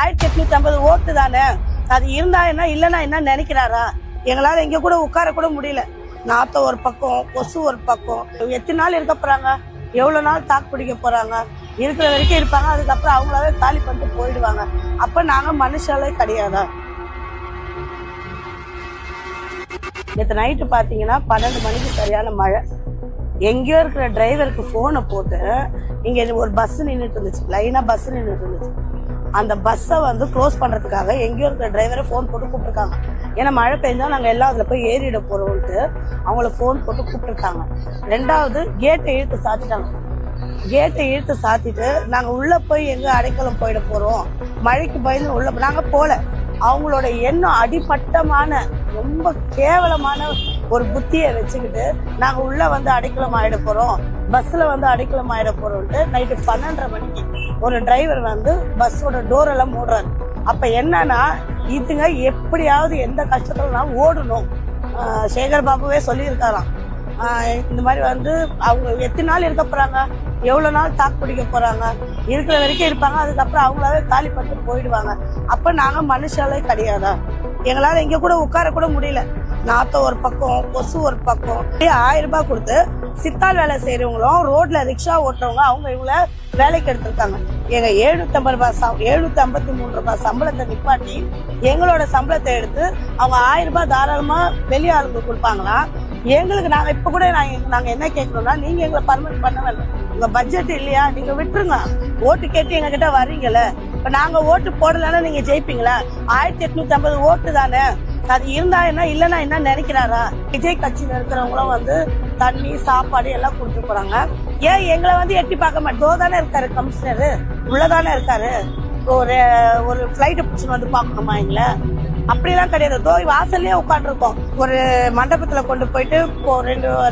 1850 ஓட்டு தானே, அது இருந்தா என்ன இல்லைன்னா என்ன நினைக்கிறாரா? எங்களால எங்க கூட உட்கார கூட முடியல. நாத்த ஒரு பக்கம், கொசு ஒரு பக்கம். எத்தனை நாள் இருக்க போறாங்க? எவ்வளவு நாள் தாக்கு பிடிக்க போறாங்க? இருக்கிற வரைக்கும் இருப்பாங்க, அதுக்கப்புறம் அவங்களாவே காலி பண்ணிட்டு போயிடுவாங்க. அப்ப நாங்க மனுஷாலே கிடையாதா? நேற்று நைட்டு பாத்தீங்கன்னா 12 மணிக்கு சரியான மழை. எங்கேயோ இருக்கிற டிரைவருக்கு போனை போட்டு, இங்க ஒரு பஸ் நின்றுட்டு இருந்துச்சு, லைனா பஸ் நின்றுட்டு இருந்துச்சு. அந்த பஸ்ஸை வந்து க்ளோஸ் பண்றதுக்காக எங்கேயோ இருக்கிற டிரைவரை போன் போட்டு கூப்பிட்டுருக்காங்க. ஏன்னா மழை பெஞ்சா நாங்க எல்லாம் அதுல போய் ஏறிட போறோம்ட்டு அவங்கள போன் போட்டு கூப்பிட்டுருக்காங்க. ரெண்டாவது கேட்டை இழுத்து சாத்திட்டாங்க. கேட்டை இழுத்து சாத்திட்டு நாங்க உள்ள போய் எங்க அடைக்கலம் போயிட போறோம், மழைக்கு பயந்து உள்ள நாங்க போல. அவங்களோட எண்ணம் அடிப்பட்டமான ரொம்ப கேவலமான ஒரு புத்தியை வச்சுக்கிட்டு நாங்க உள்ள வந்து அடைக்கலம் ஆயிட போறோம், பஸ்ல வந்து அடைக்கலம் ஆயிட போறோம்ட்டு நைட்டு 12:30 மணிக்கு ஒரு டிரைவர் வந்து பஸ்ஸோட டோர் எல்லாம் மூடுறாரு. அப்ப என்னன்னா, இதுங்க எப்படியாவது எந்த கஷ்டத்துல ஓடணும். சேகர் பாபுவே சொல்லியிருக்காராம், இந்த மாதிரி வந்து அவங்க எத்தனை நாள் இருக்க போறாங்க, எவ்வளவு நாள் தாக்கு பிடிக்க போறாங்க, இருக்கிற வரைக்கும் இருப்பாங்க, அதுக்கப்புறம் அவங்களாவே காலி பண்ணிட்டு போயிடுவாங்க. அப்ப நாங்க மனுஷாலே கிடையாதா? எங்களால எங்க கூட உட்கார கூட முடியல. நாத்த ஒரு பக்கம், கொசு ஒரு பக்கம். 1000 ரூபாய் கொடுத்து சித்தால் வேலை செய்யறவங்களும் ரோட்ல ரிக்ஷா ஓட்டுறவங்க அவங்க இவங்கள வேலைக்கு எடுத்திருக்காங்க. எங்க 753 ரூபாய் சம்பளத்தை நிப்பாட்டி எங்களோட சம்பளத்தை எடுத்து அவங்க 1000 ரூபாய் தாராளமா வெளி ஆளுங்க கொடுப்பாங்களா? எங்களுக்கு நாங்க இப்ப கூட நாங்க என்ன கேட்கணும்னா, நீங்க எங்களை பர்மனன்ட் பண்ண வேண்டாம். உங்க பட்ஜெட் இல்லையா, நீங்க விட்டுருங்க. ஓட்டு கேட்டு எங்க கிட்ட வர்றீங்கல்ல, இப்ப நாங்க ஓட்டு போடலன்னா நீங்க ஜெயிப்பீங்களா? 1850 ஓட்டு தானே, அது இருந்தா என்ன இல்லைன்னா என்ன நினைக்கிறாரா? விஜய் கட்சியில இருக்கிறவங்களும் வந்து தண்ணி சாப்பாடு எல்லாம் கொடுத்து போறாங்க. ஏன் எங்களை வந்து எட்டி பார்க்க மாட்டோம்? தானே இருக்காரு கமிஷனரு, உள்ளதானே இருக்காரு. ஒரு பிளைட் பிடிச்சு வந்து பாக்கணுமா எங்களை? அப்படிலாம் கிடையாது. தோய் வாசல்லே உட்காந்துருக்கோம். ஒரு மண்டபத்துல கொண்டு போயிட்டு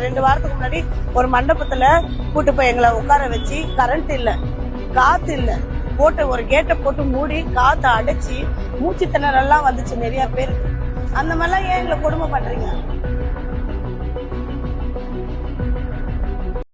ரெண்டு வாரத்துக்கு முன்னாடி ஒரு மண்டபத்துல கூட்டு போய் எங்களை உட்கார வச்சு, கரண்ட் இல்ல, காத்து இல்ல, போட்டு ஒரு கேட்டை போட்டு மூடி காத்து அடைச்சி மூச்சு திணறெல்லாம் வந்துச்சு நிறைய பேருக்கு. அந்த மாதிரிலாம் ஏன் எங்களை கொடுமை பண்றீங்க?